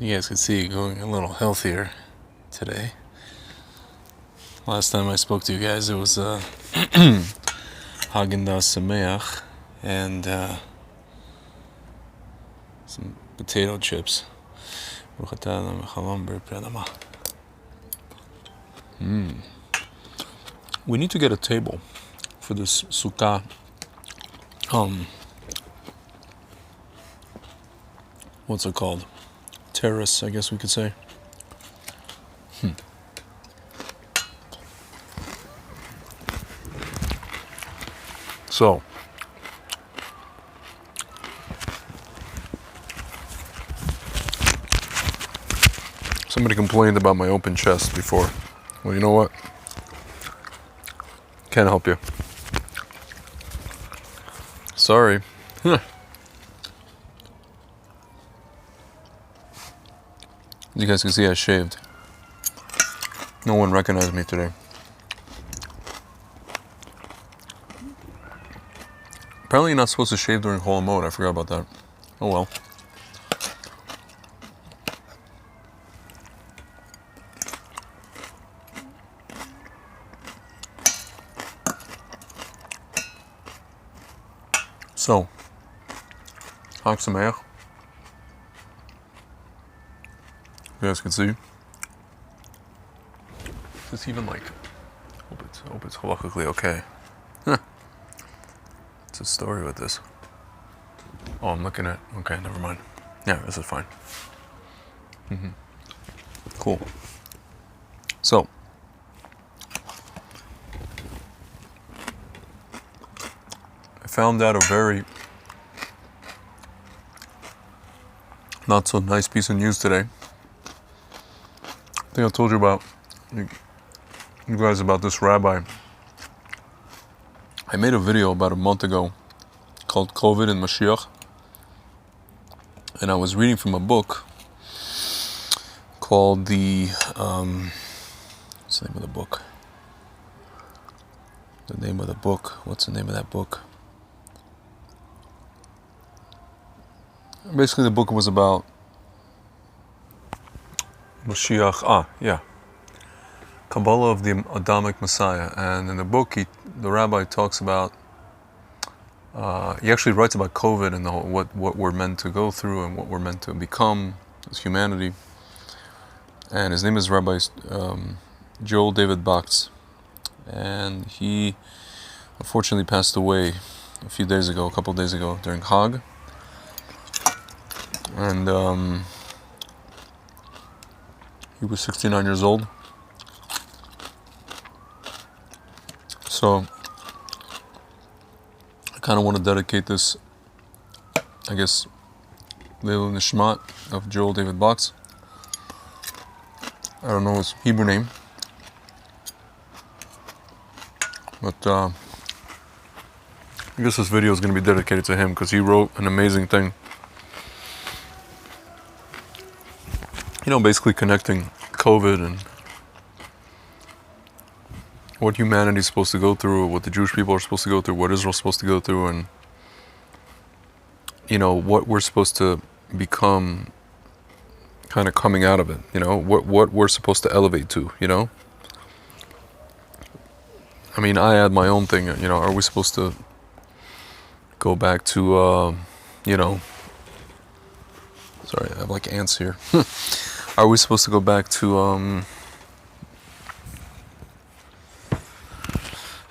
You guys can see going a little healthier today. Last time I spoke to you guys, it was Haagen-Dazs Sameach and some potato chips. We need to get a table for this sukkah. What's it called? Terrace, I guess we could say. So, somebody complained about my open chest before. Well, you know what? Can't help you. Sorry. As you guys can see, I shaved. No one recognized me today. Apparently you're not supposed to shave during Hol Hamoed. I forgot about that. Oh well. So, Chag Sameach. You guys can see. Is this even like? Hope it's halachically okay. What's the story with this? Oh, I'm looking at. Okay, never mind. Yeah, this is fine. Cool. So, I found out a very not so nice piece of news today. I think I told you about you guys about this rabbi. I made a video about a month ago called COVID and Mashiach, and I was reading from a book called what's the name of the book? What's the name of that book? Basically, the book was about Mashiach. Kabbalah of the Adamic Messiah. And in the book, the rabbi talks about, he actually writes about COVID and what we're meant to go through and what we're meant to become as humanity. And his name is Rabbi Joel David Bakts. And he unfortunately passed away a couple of days ago during Hag. And he was 69 years old. So I kind of want to dedicate this, I guess, Leil Nishmat of Joel David Bakts. I don't know his Hebrew name, but I guess this video is going to be dedicated to him because he wrote an amazing thing. Basically connecting COVID and what humanity is supposed to go through, what the Jewish people are supposed to go through, what Israel's supposed to go through, and what we're supposed to become kind of coming out of it, what we're supposed to elevate to, I mean, I add my own thing, are we supposed to go back to, sorry, I have like ants here. Are we supposed to go back to,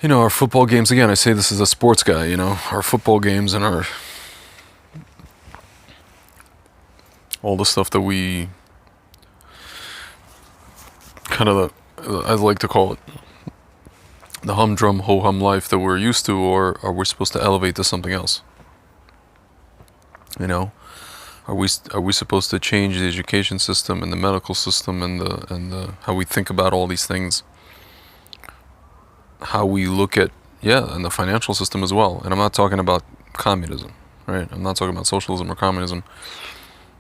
our football games? Again, I say this as a sports guy, our football games and all the stuff that we I like to call it the humdrum, ho-hum life that we're used to, or are we supposed to elevate to something else? Are we supposed to change the education system and the medical system and the how we think about all these things? How we look at, and the financial system as well. And I'm not talking about communism, right? I'm not talking about socialism or communism.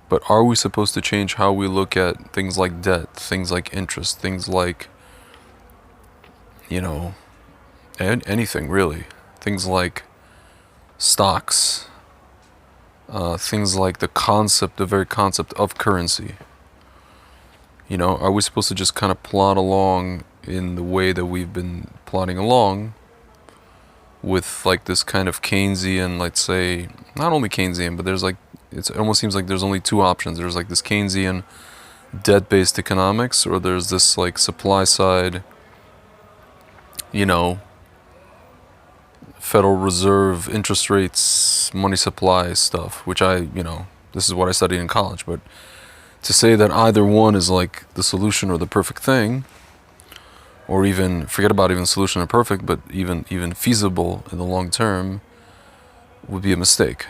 But are we supposed to change how we look at things like debt, things like interest, things like, anything really? Things like stocks, things like the very concept of currency, You know, are we supposed to just kind of plod along in the way that we've been plodding along with like this kind of Keynesian, let's say, not only Keynesian, but there's like, it almost seems like there's only two options. There's like this Keynesian debt-based economics, or there's this like supply side, you know, Federal Reserve interest rates, money supply stuff, which this is what I studied in college. But to say that either one is like the solution or the perfect thing, or even forget about even solution or perfect, but even feasible in the long term, would be a mistake.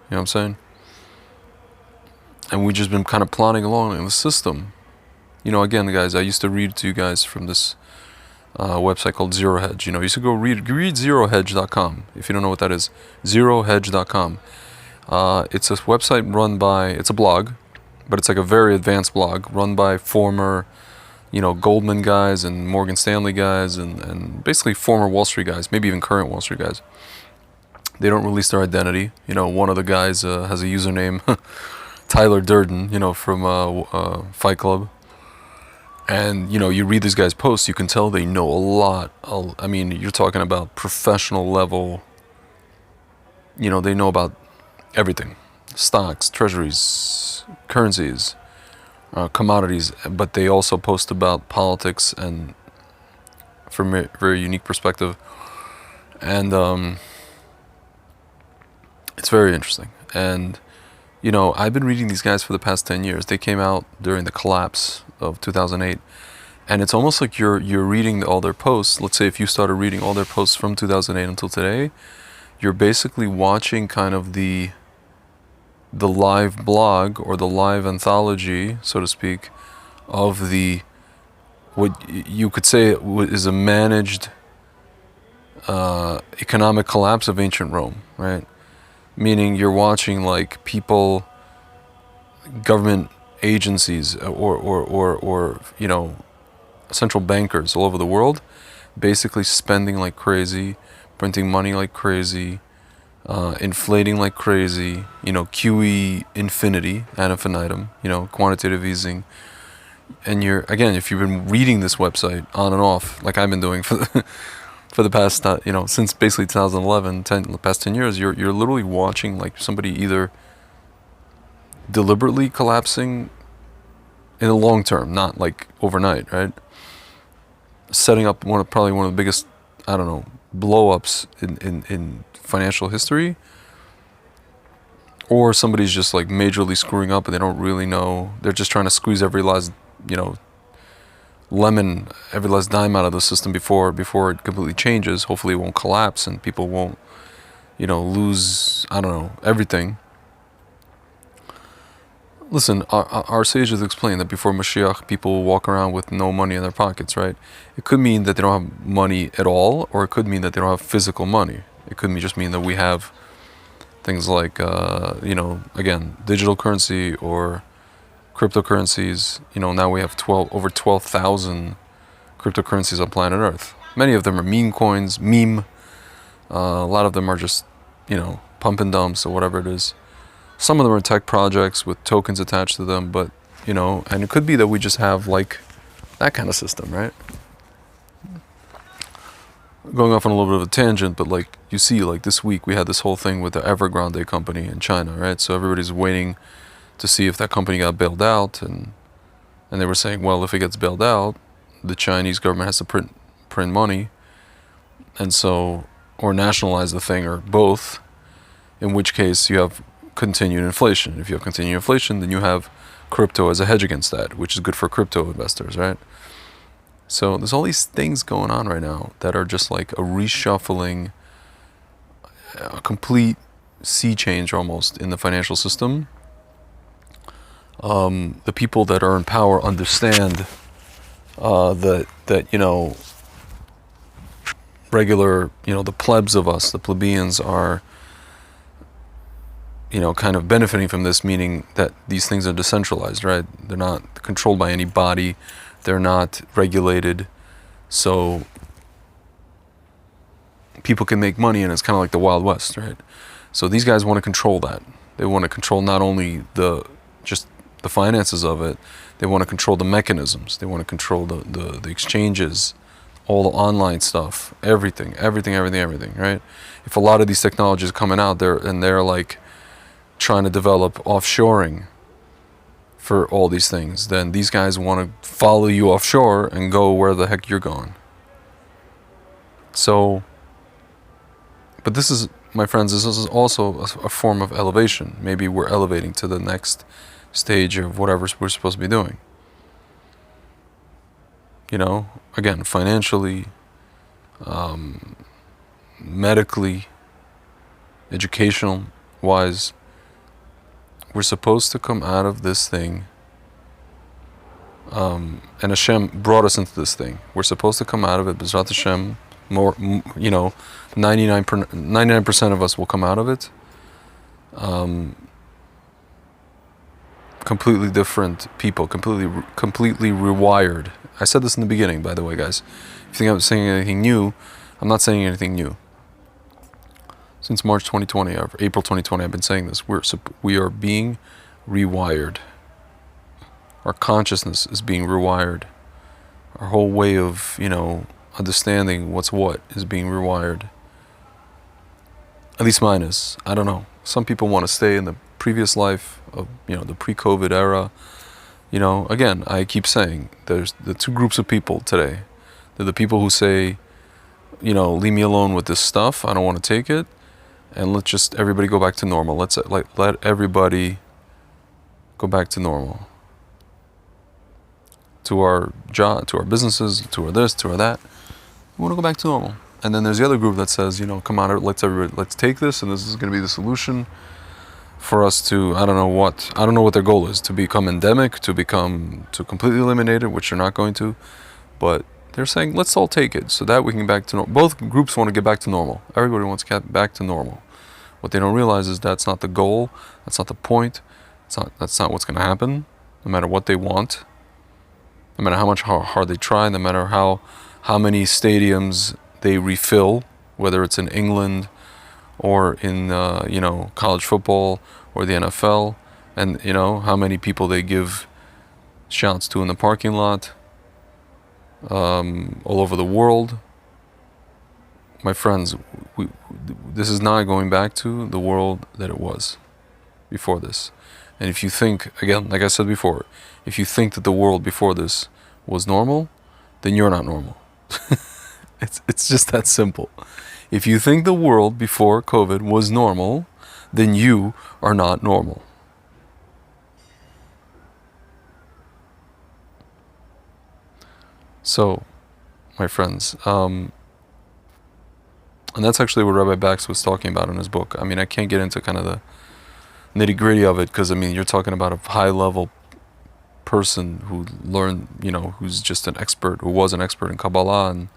You know what I'm saying? And we've just been kind of plodding along in the system. You know, again, guys, I used to read to you guys from this website called Zero Hedge. You know, you should go read zerohedge.com if you don't know what that is. Zerohedge.com. It's a website run by, it's a blog, but it's like a very advanced blog run by former, Goldman guys and Morgan Stanley guys and basically former Wall Street guys, maybe even current Wall Street guys. They don't release their identity. You know, one of the guys has a username, Tyler Durden, from Fight Club. And, you read these guys' posts, you can tell they know a lot. I mean, you're talking about professional level. They know about everything. Stocks, treasuries, currencies, commodities. But they also post about politics and from a very unique perspective. And it's very interesting. And, I've been reading these guys for the past 10 years. They came out during the collapse of 2008. And it's almost like you're reading all their posts. Let's say if you started reading all their posts from 2008 until today, you're basically watching kind of the live blog or the live anthology, so to speak, of what you could say is a managed economic collapse of ancient Rome, right? Meaning you're watching like people, government agencies or central bankers all over the world basically spending like crazy, printing money like crazy, inflating like crazy, QE infinity, ad infinitum, quantitative easing. And if you've been reading this website on and off, like I've been doing for the past, since basically 2011, the past 10 years, you're literally watching like somebody either deliberately collapsing in the long term, not like overnight, right? Setting up probably one of the biggest, blow-ups in financial history, or somebody's just like majorly screwing up and they don't really know. They're just trying to squeeze every last, lemon, every last dime out of the system before it completely changes. Hopefully it won't collapse and people won't, lose, everything. Listen, our sages explain that before Mashiach, people will walk around with no money in their pockets, right? It could mean that they don't have money at all, or it could mean that they don't have physical money. It could just mean that we have things like, again, digital currency or cryptocurrencies. Now we have over 12,000 cryptocurrencies on planet Earth. Many of them are meme coins, a lot of them are just, pump and dumps or whatever it is. Some of them are tech projects with tokens attached to them, but, and it could be that we just have like that kind of system, right? Going off on a little bit of a tangent, but like you see, like this week we had this whole thing with the Evergrande company in China, right? So everybody's waiting to see if that company got bailed out, and they were saying, well, if it gets bailed out, the Chinese government has to print money, and so, or nationalize the thing, or both, in which case you have continued inflation. If you have continued inflation, then you have crypto as a hedge against that, which is good for crypto investors, right? So there's all these things going on right now that are just like a reshuffling, a complete sea change almost in the financial system. The people that are in power understand that regular, the plebs of us, the plebeians are, kind of benefiting from this, meaning that these things are decentralized, right? They're not controlled by any body. They're not regulated. So people can make money, and it's kind of like the Wild West, right? So these guys want to control that. They want to control not only the finances of it. They want to control the mechanisms. They want to control the exchanges, all the online stuff, everything, right? If a lot of these technologies are coming out there and they're like trying to develop offshoring for all these things, then these guys want to follow you offshore and go where the heck you're going. So, but this is, my friends, this is also a form of elevation. Maybe we're elevating to the next stage of whatever we're supposed to be doing. You know, again, financially, medically, educational wise, we're supposed to come out of this thing, and Hashem brought us into this thing. We're supposed to come out of it, B'ezrat Hashem, more, you know, 99% of us will come out of it. Completely different people, completely rewired. I said this in the beginning, by the way, guys. If you think I'm saying anything new, I'm not saying anything new. Since March 2020, or April 2020, I've been saying this. We are being rewired. Our consciousness is being rewired. Our whole way of, you know, understanding what's what is being rewired. At least mine is. I don't know. Some people want to stay in the previous life of, you know, the pre-COVID era. You know, again, I keep saying there's the two groups of people today. They're the people who say, you know, leave me alone with this stuff. I don't want to take it. And let's just everybody go back to normal. Let's let everybody go back to normal. To our job, to our businesses, to our this, to our that. We want to go back to normal. And then there's the other group that says, you know, come on, let's take this, and this is going to be the solution for us to, I don't know what their goal is, to become endemic, to completely eliminate it, which they're not going to, but they're saying, let's all take it, so that we can get back to normal. Both groups want to get back to normal. Everybody wants to get back to normal. What they don't realize is that's not the goal, that's not the point, that's not what's going to happen, no matter what they want, no matter how much hard they try, no matter how many stadiums they refill, whether it's in England or in you know, college football or the NFL, and you know how many people they give shouts to in the parking lot, all over the world. My friends, this is not going back to the world that it was before this. And if you think, again, like I said before, if you think that the world before this was normal, then you're not normal. It's just that simple. If you think the world before COVID was normal, then you are not normal. So, my friends, and that's actually what Rabbi Bax was talking about in his book. I mean, I can't get into kind of the nitty-gritty of it, because I mean, you're talking about a high-level person who learned, you know, who's just an expert, who was an expert in Kabbalah and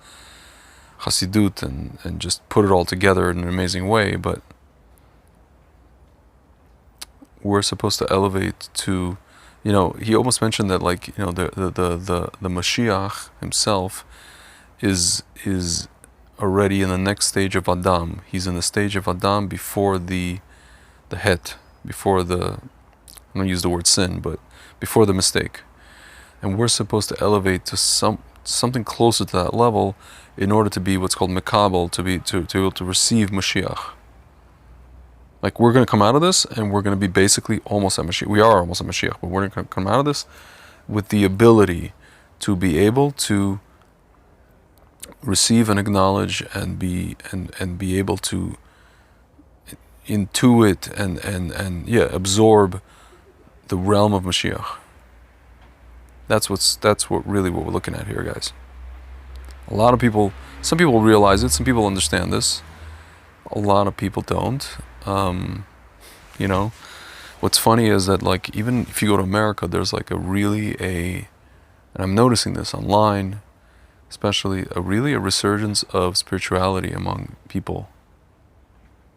Hasidut, and just put it all together in an amazing way. But we're supposed to elevate to, you know, he almost mentioned that, like, you know, the Mashiach himself is already in the next stage of Adam. He's in the stage of Adam before the het, before the, I'm going to use the word sin, but before the mistake. And we're supposed to elevate to something closer to that level in order to be what's called Mekabel, to be able to receive Mashiach. Like, we're going to come out of this and we're going to be basically almost at Mashiach. We are almost at Mashiach, but we're going to come out of this with the ability to be able to receive and acknowledge and be able to intuit and absorb the realm of Mashiach. That's what we're looking at here, guys. A lot of people, some people realize it, some people understand this. A lot of people don't. You know, what's funny is that, like, even if you go to America, there's like and I'm noticing this online, especially a resurgence of spirituality among people.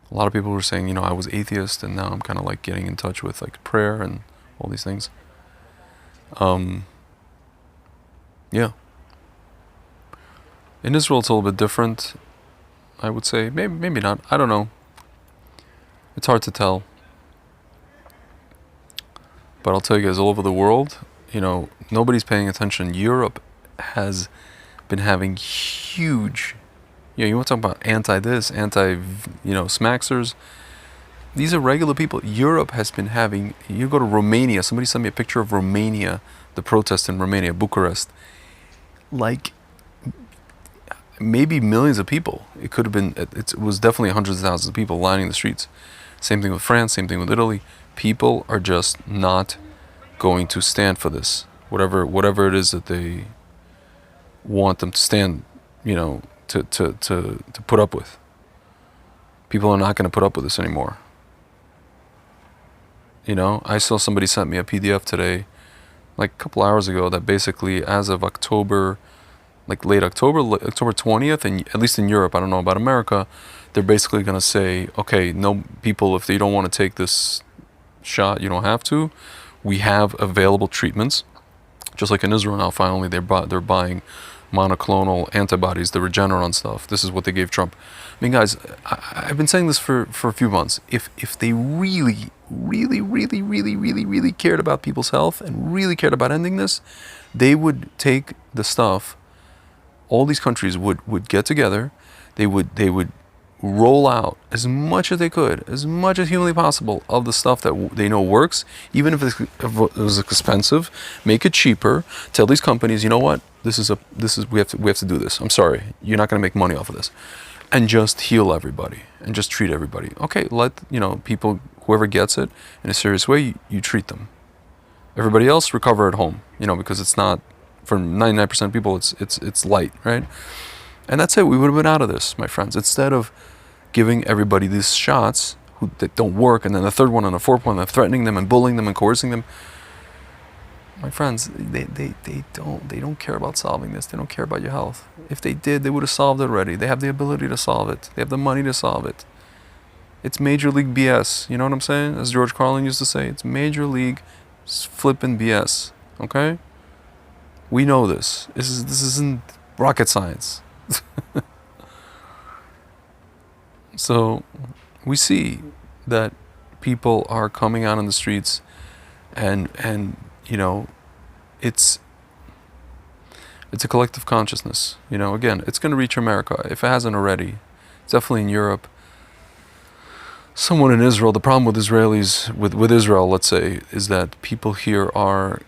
A lot of people were saying, you know, I was atheist and now I'm kind of like getting in touch with like prayer and all these things. Yeah. In Israel, it's a little bit different, I would say. Maybe not. I don't know. It's hard to tell. But I'll tell you guys, all over the world, nobody's paying attention. Europe has been having huge, you want to talk about anti-this, smaxers. These are regular people. Europe has been having, you go to Romania, somebody sent me a picture of Romania, the protest in Romania, Bucharest. Like, maybe millions of people. It could have been, it was definitely hundreds of thousands of people lining the streets. Same thing with France, same thing with Italy. People are just not going to stand for this. Whatever it is that they want them to stand, to put up with. People are not going to put up with this anymore. I saw somebody sent me a PDF today, like a couple hours ago, that basically as of October, like late October 20th, and at least in Europe, I don't know about America, they're basically going to say, okay, no, people, if they don't want to take this shot, you don't have to. We have available treatments. Just like in Israel now, finally, they're buying monoclonal antibodies, the Regeneron stuff. This is what they gave Trump. I mean, guys, I've been saying this for a few months. If they really cared about people's health and really cared about ending this, they would take the stuff. All these countries would get together. They would roll out as much as they could, as much as humanly possible, of the stuff that they know works, even if it was expensive. Make it cheaper. Tell these companies, you know what? We have to do this. I'm sorry, you're not going to make money off of this, and just heal everybody and just treat everybody. Okay, let people, whoever gets it in a serious way, you treat them. Everybody else recover at home. Because it's not, for 99% of people, it's light, right? And that's it. We would have been out of this, my friends. Instead of giving everybody these shots that don't work, and then the third one and the fourth one, and threatening them and bullying them and coercing them, my friends, they don't care about solving this. They don't care about your health. If they did, they would have solved it already. They have the ability to solve it. They have the money to solve it. It's major league BS. You know what I'm saying? As George Carlin used to say, it's major league flipping BS. Okay? We know this. This isn't rocket science. So we see that people are coming out on the streets, and it's a collective consciousness. Again, it's going to reach America if it hasn't already. It's definitely in Europe. Someone in Israel. The problem with Israelis, with Israel, let's say, is that people here are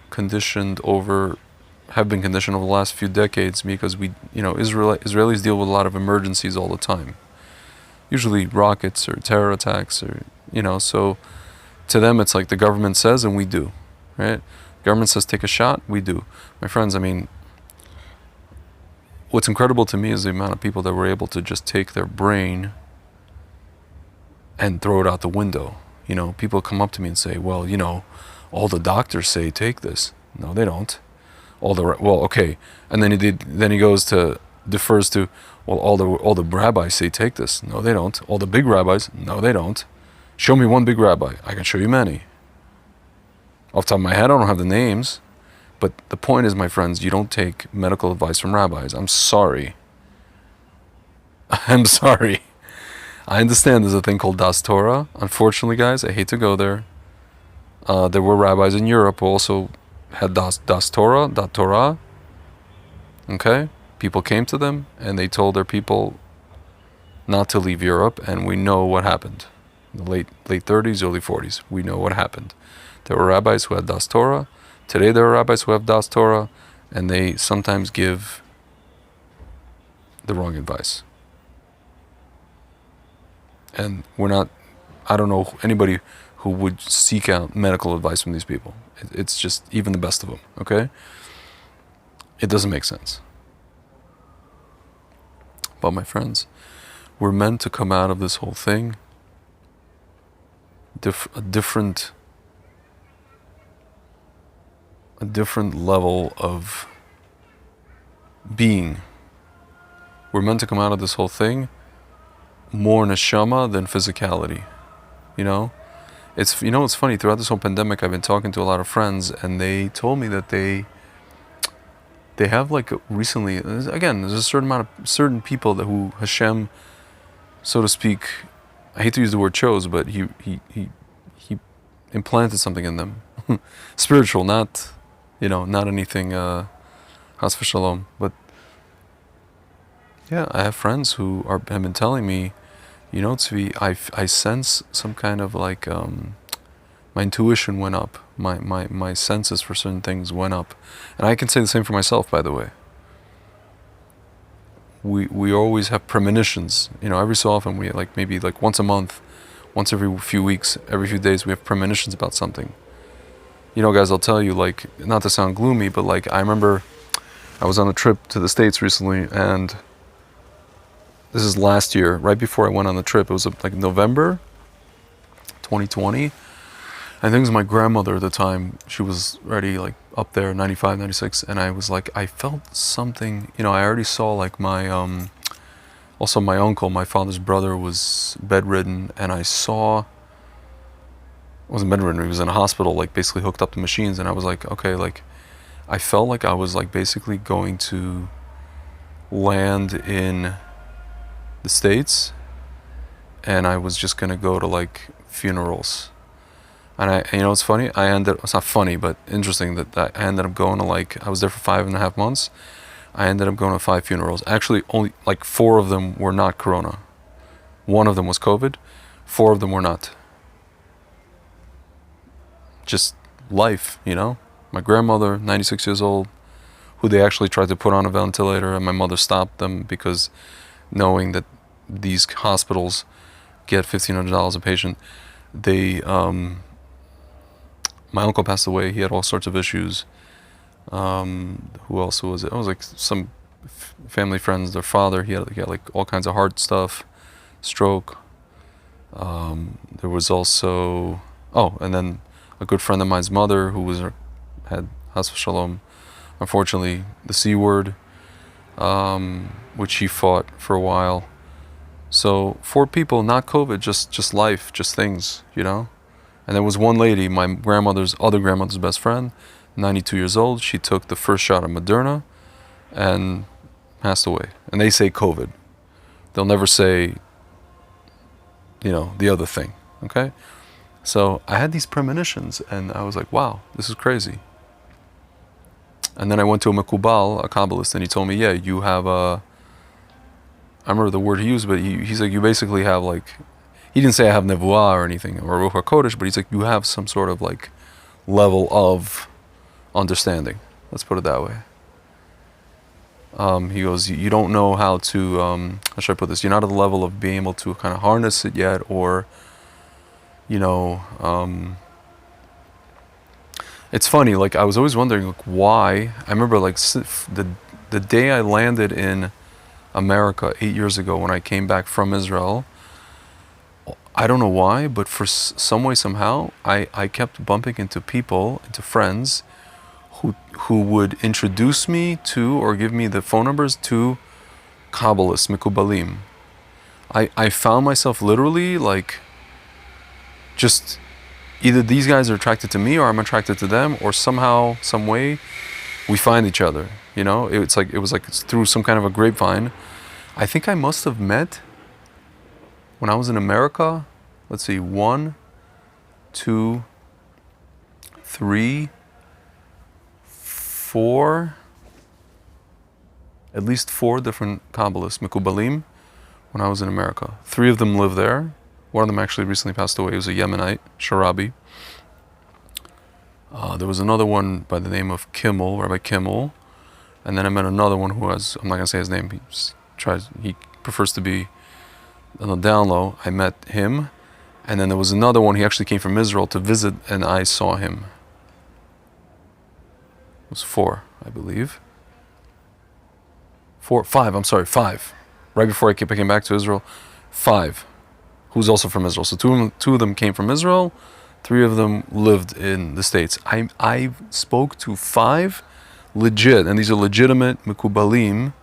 have been conditioned over the last few decades, because Israelis deal with a lot of emergencies all the time. Usually rockets or terror attacks, or so to them it's like the government says and we do, right? Government says take a shot, we do. My friends, I mean, what's incredible to me is the amount of people that were able to just take their brain and throw it out the window. People come up to me and say, well, all the doctors say take this. No, they don't. Okay, and then he goes to defers to, well, all the rabbis say take this. No, they don't. All the big rabbis, no, they don't. Show me one big rabbi. I can show you many. Off the top of my head, I don't have the names, but the point is, my friends, you don't take medical advice from rabbis. I'm sorry. I'm sorry. I understand there's a thing called Das Torah. Unfortunately, guys, I hate to go there. There were rabbis in Europe who also had Das Torah, Dat Torah. Okay? People came to them and they told their people not to leave Europe, and we know what happened. In the late 30s, early 40s, we know what happened. There were rabbis who had Das Torah. Today there are rabbis who have Das Torah, and they sometimes give the wrong advice. And I don't know anybody who would seek out medical advice from these people. It's just, even the best of them, okay? It doesn't make sense. But my friends, we're meant to come out of this whole thing a different level of being. We're meant to come out of this whole thing more neshama than physicality. It's funny, throughout this whole pandemic I've been talking to a lot of friends, and they told me that they have, like, recently, again, there's a certain people who Hashem, so to speak, I hate to use the word chose, but he implanted something in them. spiritual, not, not anything, has v'shalom. But yeah, I have friends who have been telling me, Tzvi, I sense some kind of like, my intuition went up, my senses for certain things went up. And I can say the same for myself, by the way. We always have premonitions, every so often we maybe once a month, once every few weeks, every few days we have premonitions about something. Guys, I'll tell you, not to sound gloomy, but I remember I was on a trip to the States recently, and this is last year, right before I went on the trip. It was November 2020. I think it was my grandmother at the time. She was already up there, 95, 96, and I was I felt something, I already saw my, also my uncle, my father's brother, was bedridden, and I saw, wasn't bedridden, he was in a hospital, basically hooked up to machines, and I was okay, I felt like I was basically going to land in the States, and I was just gonna go to funerals. And it's funny, it's not funny, but interesting that I ended up going to I was there for 5.5 months. I ended up going to 5 funerals. Actually, only 4 of them were not Corona. 1 of them was COVID, 4 of them were not. Just life, My grandmother, 96 years old, who they actually tried to put on a ventilator, and my mother stopped them because knowing that these hospitals get $1,500 a patient, they, my uncle passed away. He had all sorts of issues. Who else was it? It was some family friends. Their father, he had all kinds of heart stuff, stroke. There was also, and then a good friend of mine's mother, who had Has Shalom, unfortunately, the C word, which he fought for a while. So 4 people, not COVID, just life, just things, And there was one lady, my other grandmother's best friend, 92 years old. She took the first shot of Moderna and passed away. And they say COVID. They'll never say, the other thing, okay? So I had these premonitions, and I was wow, this is crazy. And then I went to a Mekubal, a Kabbalist, and he told me, yeah, you have I remember the word he used, but he's you basically have he didn't say I have nevuah or anything, or Ruach HaKodesh, but he's you have some sort of level of understanding. Let's put it that way. He goes, you don't know how to, how should I put this? You're not at the level of being able to kind of harness it yet, or, it's funny, I was always wondering, why. I remember, the day I landed in America 8 years ago, when I came back from Israel, I don't know why, but for some way, somehow, I kept bumping into people, into friends, who would introduce me to, or give me the phone numbers to, Kabbalists, Mekubalim. I found myself literally, just, either these guys are attracted to me, or I'm attracted to them, or somehow, some way, we find each other, It was through some kind of a grapevine. I think I must have met, when I was in America, let's see, 1, 2, 3, 4, at least 4 different Kabbalists, Mekubalim, when I was in America. 3 of them live there. One of them actually recently passed away. He was a Yemenite, Sharabi. There was another one by the name of Kimmel, Rabbi Kimmel. And then I met another one who has, I'm not going to say his name, he prefers to be on the down low. I met him. And then there was another one, he actually came from Israel to visit, and I saw him. It was 4, I believe. 5. Right before I came back to Israel, 5, who's also from Israel. So two of them came from Israel, 3 of them lived in the States. I spoke to 5 legit, and these are legitimate Mekubalim,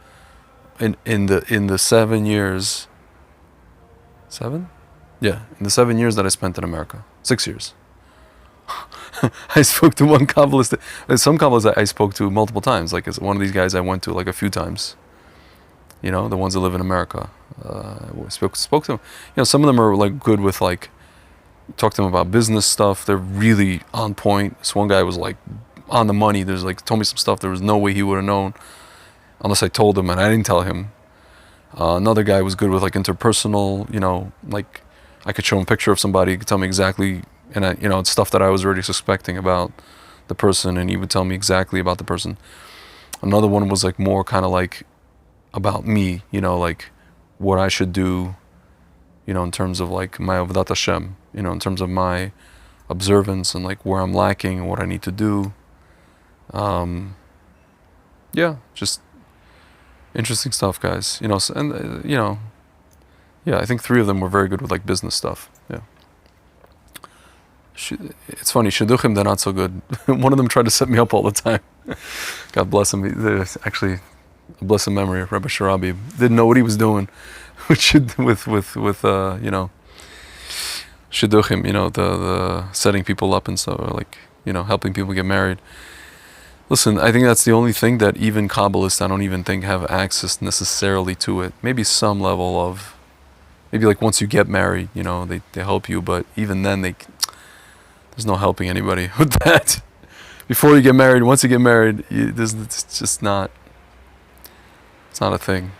in the 7 years. 7? Yeah, in the 7 years that I spent in America. 6 years. I spoke to one Kabbalist. Some Kabbalists I spoke to multiple times. As one of these guys I went to a few times. The ones that live in America. I spoke to them. Some of them are good with Talk to them about business stuff. They're really on point. This one guy was like on the money. There's like told me some stuff there was no way he would have known unless I told him, and I didn't tell him. Another guy was good with like interpersonal, like I could show him a picture of somebody, he could tell me exactly, and it's stuff that I was already suspecting about the person, and he would tell me exactly about the person. Another one was like more kind of like about me, like what I should do, in terms of like my Avodat Hashem, in terms of my observance and like where I'm lacking and what I need to do. Just interesting stuff, guys. Yeah, I think 3 of them were very good with like business stuff. Yeah. It's funny, Shidduchim, they're not so good. One of them tried to set me up all the time. God bless him. There's actually a blessed memory of Rabbi Sharabi. Didn't know what he was doing with Shidduchim, the setting people up and stuff, like, helping people get married. Listen, I think that's the only thing that even Kabbalists, I don't even think, have access necessarily to it. Maybe some level of, maybe like once you get married, they help you, but even then there's no helping anybody with that. Before you get married, once you get married, it's just not, it's not a thing.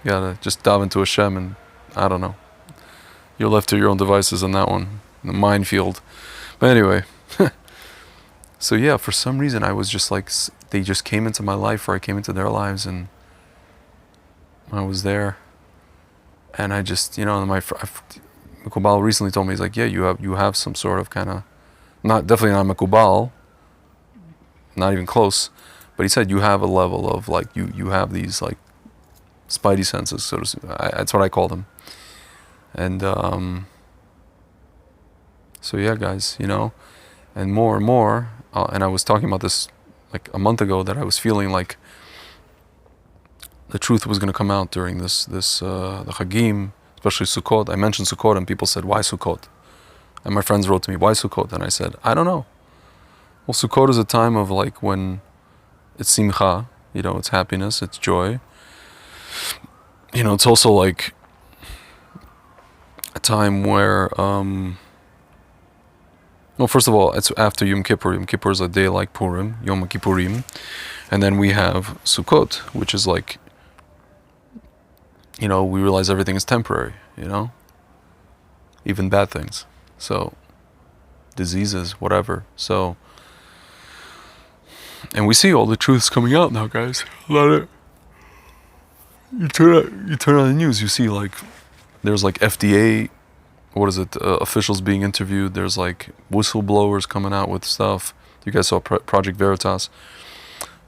You gotta just dive into Hashem, and I don't know. You're left to your own devices on that one, the minefield. But anyway, so yeah, for some reason I was just like, they just came into my life, or I came into their lives, and I was there. And I just, Mekubal recently told me, he's like, yeah, you have some sort of kind of, definitely not Mekubal, not even close, but he said you have a level of like, you have these like spidey senses, so to speak. That's what I call them. And so yeah, guys, and more, and I was talking about this like a month ago, that I was feeling like the truth was going to come out during the Chagim, especially Sukkot. I mentioned Sukkot, and people said, why Sukkot? And my friends wrote to me, why Sukkot? And I said, I don't know. Well, Sukkot is a time of like when it's simcha, it's happiness, it's joy. It's also like a time where, well, first of all, it's after Yom Kippur. Yom Kippur is a day like Purim, Yom Kippurim. And then we have Sukkot, which is like, we realize everything is temporary, even bad things. So, diseases, whatever. So, and we see all the truths coming out now, guys. A lot of, you turn on the news, you see like, there's like FDA, officials being interviewed. There's like whistleblowers coming out with stuff. You guys saw Project Veritas.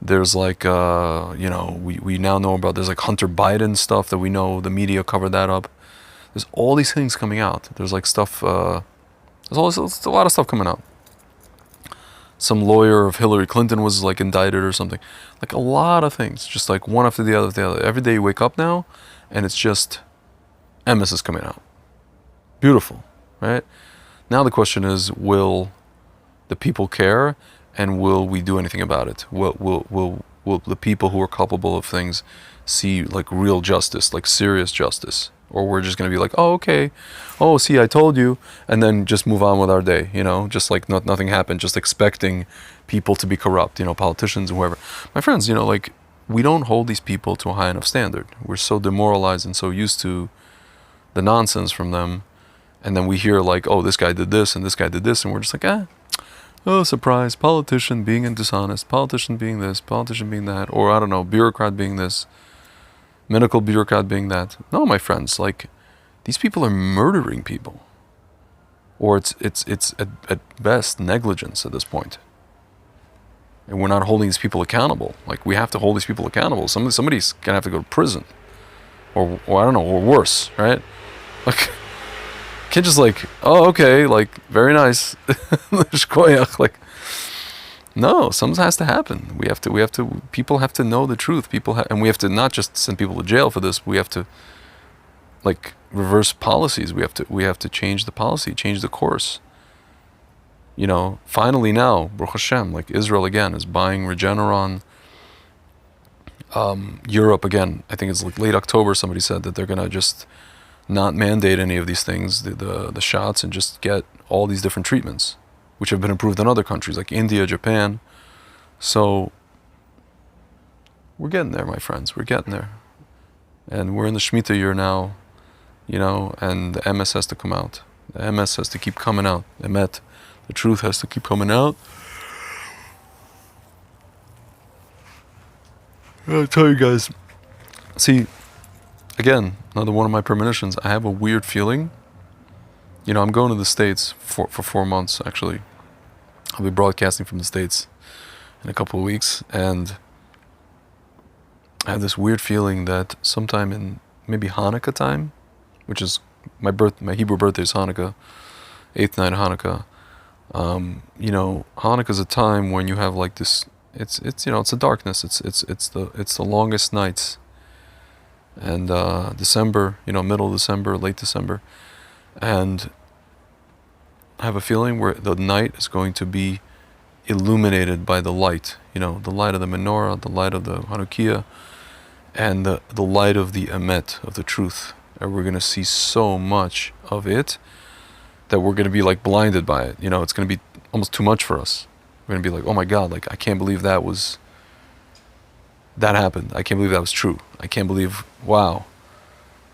There's like, we now know about, there's like Hunter Biden stuff that we know the media covered that up. There's all these things coming out. There's like stuff, there's a lot of stuff coming out. Some lawyer of Hillary Clinton was like indicted or something. Like a lot of things, just like one after the other. Every day you wake up now, and it's just emes is coming out. Beautiful, right? Now the question is, will the people care, and will we do anything about it? Will the people who are culpable of things see like real justice, like serious justice? Or we're just going to be like, oh, okay, oh, see, I told you, and then just move on with our day, just like nothing happened, just expecting people to be corrupt, politicians and whoever. My friends, like, we don't hold these people to a high enough standard. We're so demoralized and so used to the nonsense from them, and then we hear like, oh, this guy did this and this guy did this, and we're just like, oh, surprise, politician being dishonest, politician being this, politician being that, or I don't know, bureaucrat being this, medical bureaucrat being that. No, my friends, like, these people are murdering people. Or it's at best negligence at this point. And we're not holding these people accountable. Like, we have to hold these people accountable. Somebody's gonna have to go to prison. Or I don't know, or worse, right? Like, can't just like, oh, okay, like, very nice. Like, no, something has to happen. We have to, people have to know the truth. And we have to not just send people to jail for this, we have to, like, reverse policies. We have to change the policy, change the course. Finally now, Baruch Hashem, like Israel again is buying Regeneron. Europe again, I think it's like late October, somebody said that they're gonna just not mandate any of these things, the shots, and just get all these different treatments, which have been approved in other countries like India, Japan. So we're getting there, my friends. We're getting there. And we're in the Shemitah year now, you know, and the MS has to come out. The MS has to keep coming out. Emet, the truth has to keep coming out. I'll tell you guys. See, again, another one of my premonitions. I have a weird feeling. You know, I'm going to the States for 4 months, actually. I'll be broadcasting from the States in a couple of weeks. And I have this weird feeling that sometime in maybe Hanukkah time, which is my Hebrew birthday is Hanukkah, 8th night of Hanukkah. You know, Hanukkah is a time when you have like this. It's you know, it's a darkness. It's the longest nights. And December, you know, middle of December, late December, and I have a feeling where the night is going to be illuminated by the light. You know, the light of the menorah, the light of the Hanukkah, and the light of the emet, of the truth. And we're going to see so much of it that we're going to be like blinded by it. You know, it's going to be almost too much for us. We're going to be like, oh my God, like I can't believe that happened. I can't believe that was true. I can't believe, wow.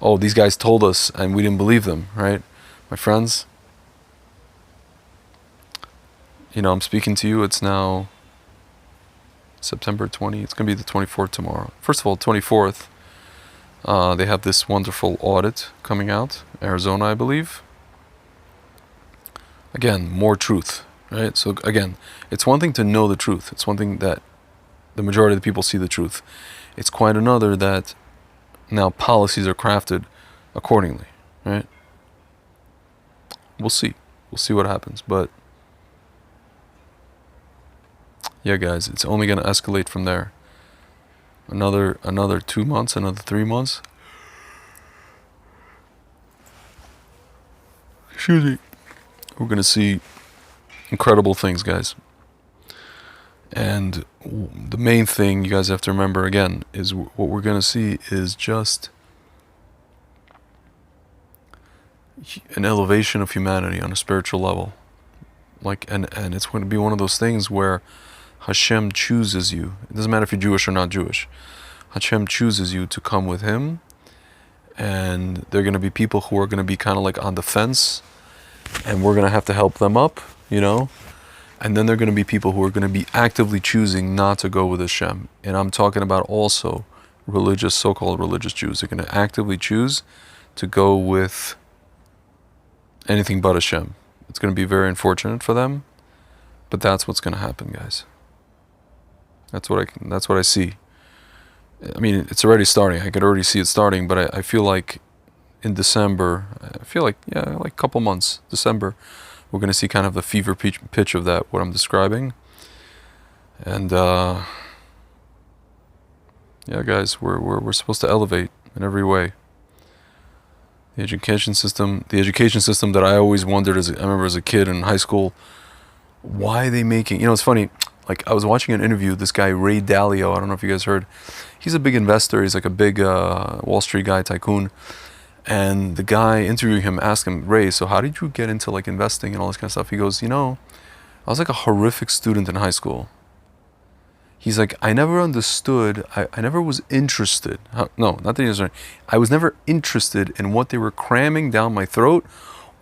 Oh, these guys told us and we didn't believe them, right? My friends, you know, I'm speaking to you. It's now September 20. It's going to be the 24th tomorrow. First of all, 24th, they have this wonderful audit coming out, Arizona, I believe. Again, more truth, right? So again, it's one thing to know the truth. It's one thing that the majority of the people see the truth. It's quite another that now policies are crafted accordingly, right? We'll see. We'll see what happens. But yeah, guys, it's only going to escalate from there. Another 2 months, another 3 months. Excuse me. We're going to see incredible things, guys. And the main thing you guys have to remember, again, is what we're going to see is just an elevation of humanity on a spiritual level. Like, and it's going to be one of those things where Hashem chooses you. It doesn't matter if you're Jewish or not Jewish. Hashem chooses you to come with Him. And there are going to be people who are going to be kind of like on the fence. And we're going to have to help them up, you know. And then there are going to be people who are going to be actively choosing not to go with Hashem. And I'm talking about also religious, so-called religious Jews. They're going to actively choose to go with anything but Hashem. It's going to be very unfortunate for them, but that's what's going to happen, guys. That's what I see. I mean, it's already starting. I could already see it starting, but I feel like in December, like a couple months, December, we're going to see kind of the fever pitch of that, what I'm describing. And yeah, guys, we're supposed to elevate in every way. The education system that I always wondered, I remember as a kid in high school, why are they making, you know, it's funny, like I was watching an interview, this guy, Ray Dalio, I don't know if you guys heard, he's a big investor, he's like a big Wall Street guy, tycoon. And the guy interviewing him asked him, Ray, so how did you get into like investing and all this kind of stuff? He goes, you know, I was like a horrific student in high school. He's like, I never understood, I never was interested. No, not that he was, I was never interested in what they were cramming down my throat.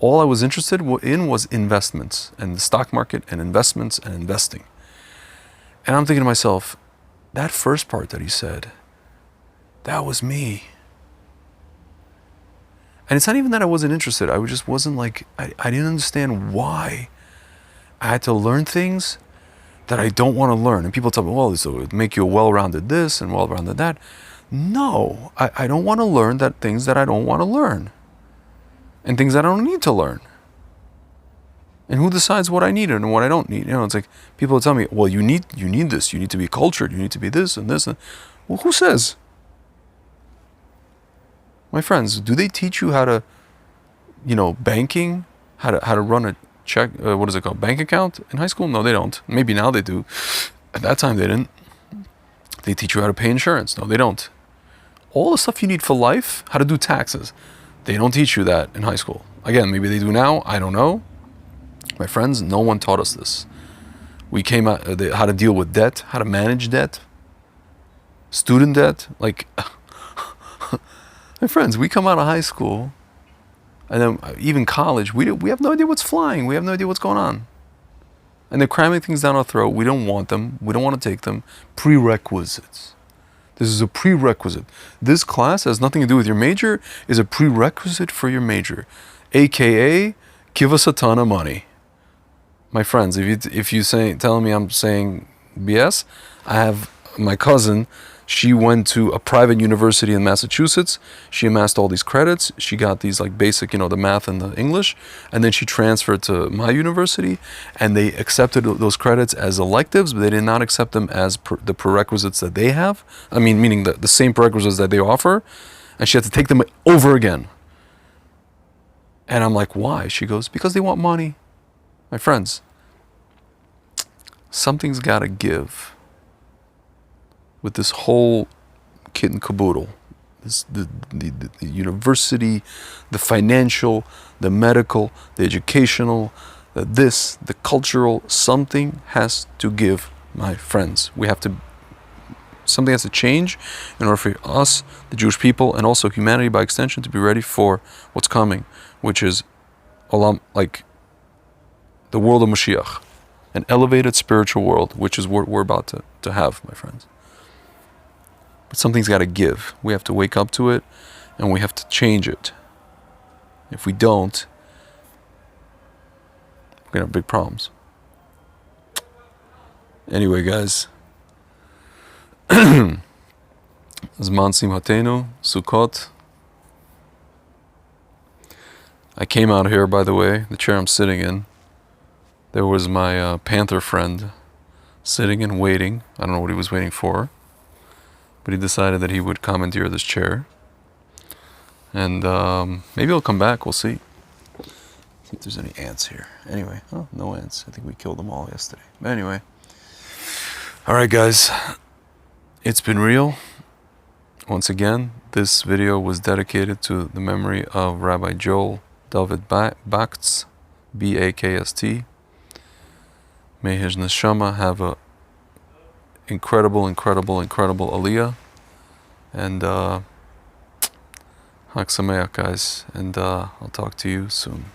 All I was interested in was investments and the stock market and investments and investing. And I'm thinking to myself, that first part that he said, that was me. And it's not even that I wasn't interested. I just wasn't like, I didn't understand why I had to learn things that I don't want to learn. And people tell me, well, this will make you a well-rounded this and well-rounded that. No, I don't want to learn things that I don't want to learn. And things that I don't need to learn. And who decides what I need and what I don't need? You know, it's like people tell me, well, you need this. You need to be cultured. You need to be this and this. Well, who says? My friends, do they teach you how to, you know, banking, how to run a check, what is it called, bank account in high school? No, they don't. Maybe now they do. At that time they didn't. They teach you how to pay insurance. No, they don't. All the stuff you need for life, how to do taxes, they don't teach you that in high school. Again, maybe they do now, I don't know. My friends, no one taught us this. We came out how to deal with debt, how to manage debt, student debt. Like, my friends, we come out of high school, and then even college, we have no idea what's flying. We have no idea what's going on. And they're cramming things down our throat. We don't want them. We don't want to take them. Prerequisites. This is a prerequisite. This class has nothing to do with your major, is a prerequisite for your major. AKA, give us a ton of money. My friends, if you telling me I'm saying BS, I have my cousin. She went to a private university in Massachusetts. She amassed all these credits. She got these like basic, the math and the English, and then she transferred to my university, and they accepted those credits as electives, but they did not accept them as the prerequisites that they have. I mean, meaning the same prerequisites that they offer, and she had to take them over again. And I'm like, why? She goes, because they want money. My friends, something's got to give with this whole kit and caboodle. The university, the financial, the medical, the educational, the cultural, something has to give, my friends. Something has to change in order for us, the Jewish people, and also humanity by extension, to be ready for what's coming, which is like the world of Mashiach, an elevated spiritual world, which is what we're about to have, my friends. But something's got to give. We have to wake up to it, and we have to change it. If we don't, we're going to have big problems. Anyway, guys, Zman Simhatenu, Sukkot. I came out here, by the way, the chair I'm sitting in. There was my Panther friend sitting and waiting. I don't know what he was waiting for, but he decided that he would commandeer this chair. And maybe he'll come back, we'll see. See if there's any ants here. Anyway, oh, no ants. I think we killed them all yesterday. But anyway. All right, guys. It's been real. Once again, this video was dedicated to the memory of Rabbi Joel David Bakst, B-A-K-S-T. May his neshama have a incredible aliyah. And Chag Sameach, guys. And I'll talk to you soon.